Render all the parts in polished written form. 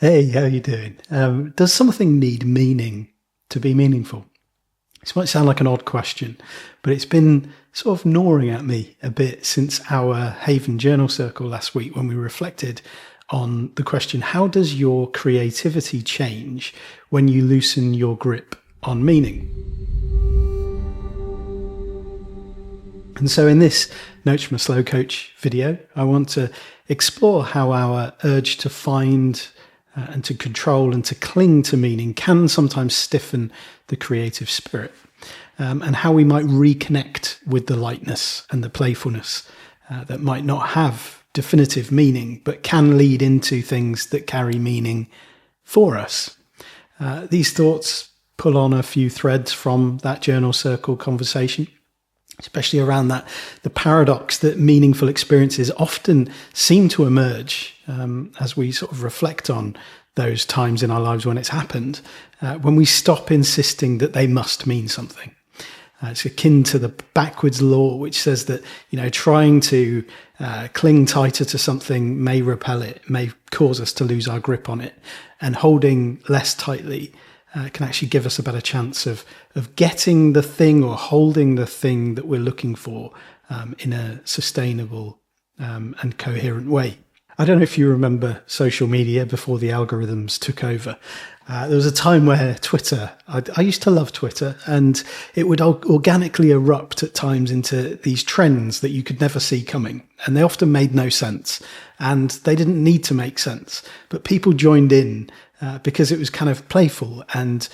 Hey, how you doing? Does something need meaning to be meaningful? This might sound like an odd question, but it's been sort of gnawing at me a bit since our Haven Journal Circle last week when we reflected on the question, how does your creativity change when you loosen your grip on meaning? And so in this Notes from a Slow Coach video, I want to explore how our urge to find and to control and to cling to meaning can sometimes stiffen the creative spirit, and how we might reconnect with the lightness and the playfulness that might not have definitive meaning, but can lead into things that carry meaning for us. These thoughts pull on a few threads from that journal circle conversation, especially around the paradox that meaningful experiences often seem to emerge as we sort of reflect on those times in our lives when it's happened, when we stop insisting that they must mean something. It's akin to the backwards law, which says that, trying to cling tighter to something may repel it, may cause us to lose our grip on it, and holding less tightly can actually give us a better chance of getting the thing or holding the thing that we're looking for in a sustainable and coherent way. I don't know if you remember social media before the algorithms took over. There was a time where Twitter, I used to love Twitter, and it would organically erupt at times into these trends that you could never see coming. And they often made no sense, and they didn't need to make sense. But people joined in because it was kind of playful and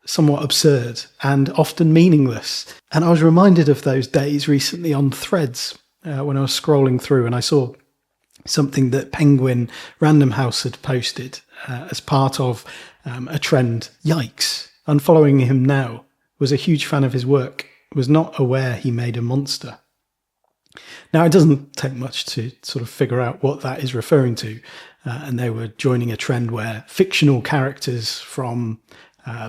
somewhat absurd and often meaningless. And I was reminded of those days recently on Threads when I was scrolling through, and I saw something that Penguin Random House had posted as part of a trend. Yikes. Unfollowing him now. Was a huge fan of his work. Was not aware he made a monster. Now, it doesn't take much to sort of figure out what that is referring to. And they were joining a trend where fictional characters from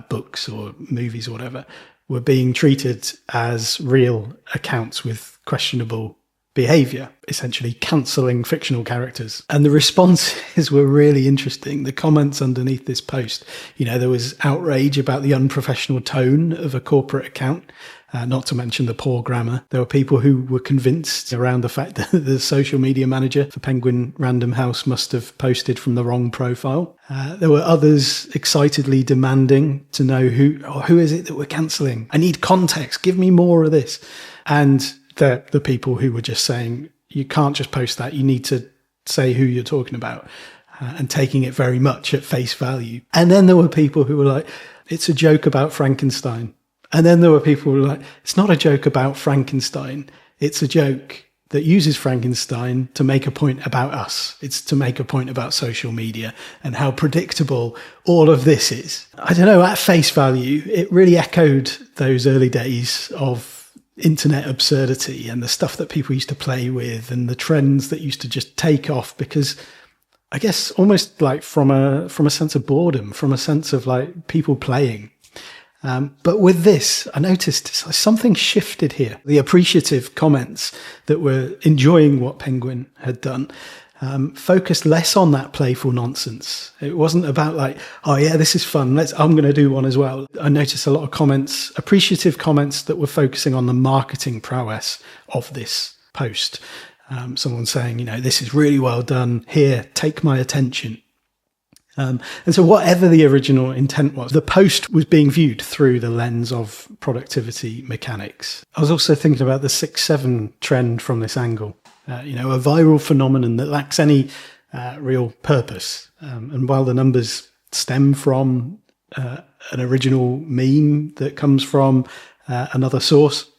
books or movies or whatever were being treated as real accounts with questionable behavior, essentially cancelling fictional characters. And the responses were really interesting. The comments underneath this post, there was outrage about the unprofessional tone of a corporate account, not to mention the poor grammar. There were people who were convinced around the fact that the social media manager for Penguin Random House must have posted from the wrong profile. There were others excitedly demanding to know who is it that we're cancelling? I need context. Give me more of this. And the people who were just saying, you can't just post that, you need to say who you're talking about, and taking it very much at face value. And then there were people who were like, it's a joke about Frankenstein. And then there were people who were like, it's not a joke about Frankenstein, it's a joke that uses Frankenstein to make a point about us. It's to make a point about social media and how predictable all of this is. I don't know, at face value, it really echoed those early days of internet absurdity and the stuff that people used to play with and the trends that used to just take off, because I guess almost like from a sense of boredom, from a sense of like people playing. But with this, I noticed something shifted here. The appreciative comments that were enjoying what Penguin had done focused less on that playful nonsense. It wasn't about like, oh yeah, this is fun, I'm going to do one as well. I noticed a lot of comments, appreciative comments, that were focusing on the marketing prowess of this post. Someone saying, this is really well done. Here, take my attention. And so whatever the original intent was, the post was being viewed through the lens of productivity mechanics. I was also thinking about the 6-7 trend from this angle. A viral phenomenon that lacks any real purpose. And while the numbers stem from an original meme that comes from another source,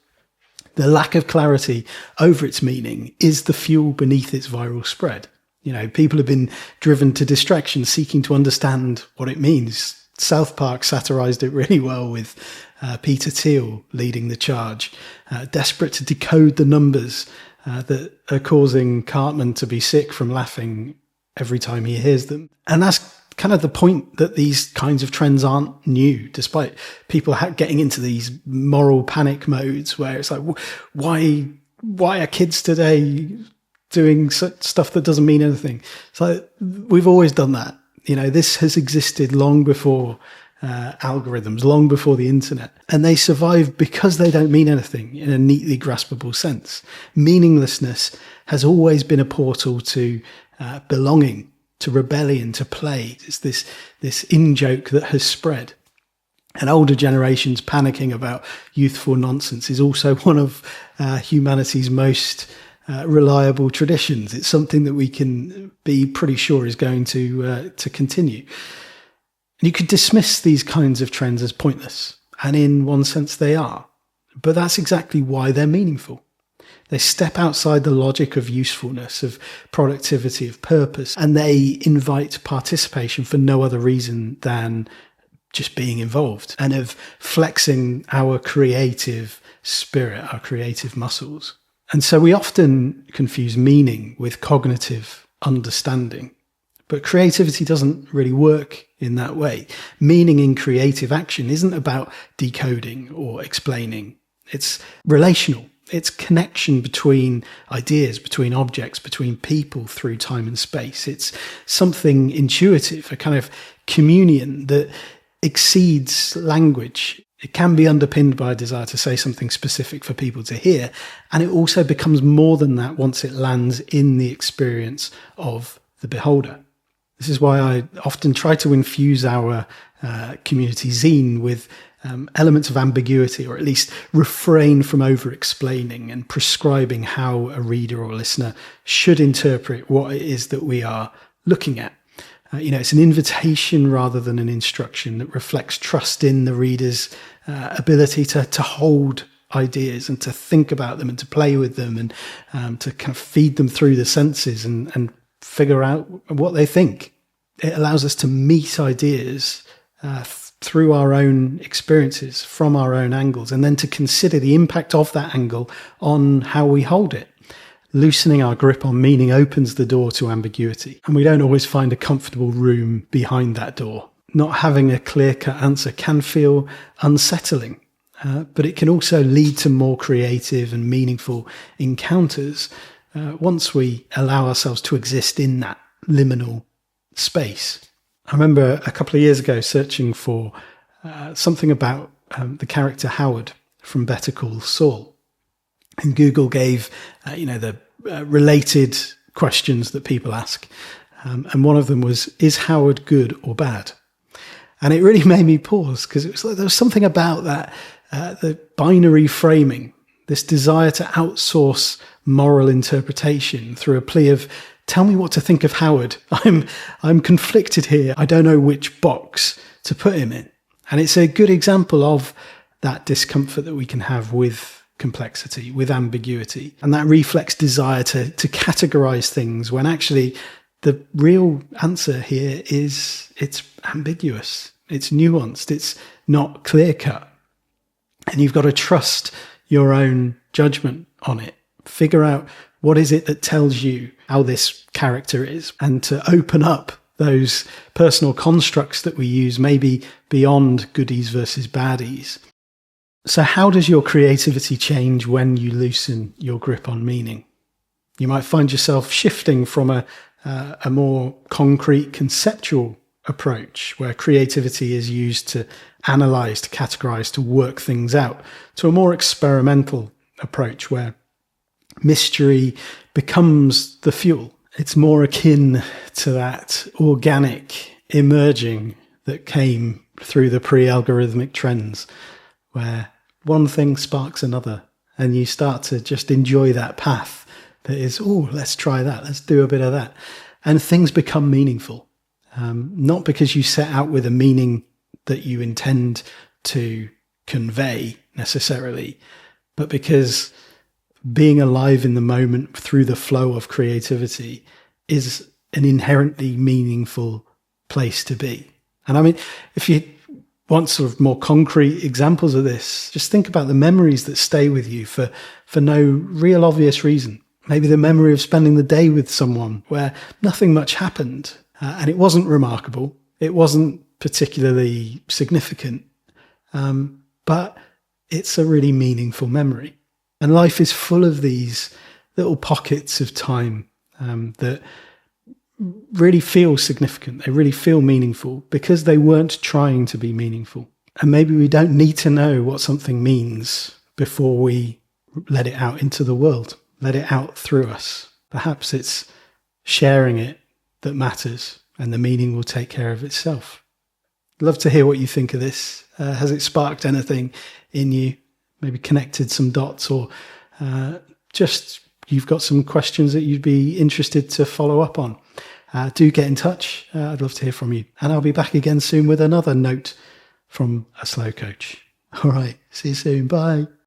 the lack of clarity over its meaning is the fuel beneath its viral spread. People have been driven to distraction, seeking to understand what it means. South Park satirized it really well with Peter Thiel leading the charge, desperate to decode the numbers that are causing Cartman to be sick from laughing every time he hears them. And that's kind of the point, that these kinds of trends aren't new, despite people getting into these moral panic modes where it's like, why are kids today doing stuff that doesn't mean anything? So we've always done that. This has existed long before algorithms, long before the internet. And they survive because they don't mean anything in a neatly graspable sense. Meaninglessness has always been a portal to belonging, to rebellion, to play. It's this in-joke that has spread. And older generations panicking about youthful nonsense is also one of humanity's most reliable traditions. It's something that we can be pretty sure is going to continue. And you could dismiss these kinds of trends as pointless, and in one sense they are. But that's exactly why they're meaningful. They step outside the logic of usefulness, of productivity, of purpose, and they invite participation for no other reason than just being involved and of flexing our creative spirit, our creative muscles. And so we often confuse meaning with cognitive understanding. But creativity doesn't really work in that way. Meaning in creative action isn't about decoding or explaining. It's relational. It's connection between ideas, between objects, between people through time and space. It's something intuitive, a kind of communion that exceeds language. It can be underpinned by a desire to say something specific for people to hear. And it also becomes more than that once it lands in the experience of the beholder. This is why I often try to infuse our community zine with elements of ambiguity, or at least refrain from over-explaining and prescribing how a reader or listener should interpret what it is that we are looking at. It's an invitation rather than an instruction that reflects trust in the reader's ability to hold ideas and to think about them and to play with them and to kind of feed them through the senses and figure out what they think. It allows us to meet ideas through our own experiences, from our own angles, and then to consider the impact of that angle on how we hold it. Loosening our grip on meaning opens the door to ambiguity, and we don't always find a comfortable room behind that door. Not having a clear-cut answer can feel unsettling, but it can also lead to more creative and meaningful encounters once we allow ourselves to exist in that liminal space. I remember a couple of years ago searching for something about the character Howard from Better Call Saul. And Google gave, the related questions that people ask. And one of them was, is Howard good or bad? And it really made me pause, because it was like there was something about that, the binary framing, this desire to outsource moral interpretation through a plea of, tell me what to think of Howard. I'm conflicted here. I don't know which box to put him in. And it's a good example of that discomfort that we can have with complexity, with ambiguity, and that reflex desire to categorize things when actually the real answer here is it's ambiguous, it's nuanced, it's not clear-cut. And you've got to trust your own judgment on it. Figure out what is it that tells you how this character is, and to open up those personal constructs that we use, maybe beyond goodies versus baddies. So how does your creativity change when you loosen your grip on meaning? You might find yourself shifting from a more concrete conceptual approach where creativity is used to analyze, to categorize, to work things out, to a more experimental approach where mystery becomes the fuel. It's more akin to that organic emerging that came through the pre-algorithmic trends, where one thing sparks another and you start to just enjoy that path that is, let's try that, let's do a bit of that. And things become meaningful. Not because you set out with a meaning that you intend to convey necessarily, but because being alive in the moment through the flow of creativity is an inherently meaningful place to be. And I mean, if you want sort of more concrete examples of this, just think about the memories that stay with you for no real obvious reason. Maybe the memory of spending the day with someone where nothing much happened and it wasn't remarkable. It wasn't particularly significant, but it's a really meaningful memory. And life is full of these little pockets of time that really feel significant. They really feel meaningful because they weren't trying to be meaningful. And maybe we don't need to know what something means before we let it out into the world, let it out through us. Perhaps it's sharing it that matters, and the meaning will take care of itself. Love to hear what you think of this. Has it sparked anything in you? Maybe connected some dots, or just you've got some questions that you'd be interested to follow up on. Do get in touch. I'd love to hear from you. And I'll be back again soon with another note from a slow coach. All right. See you soon. Bye.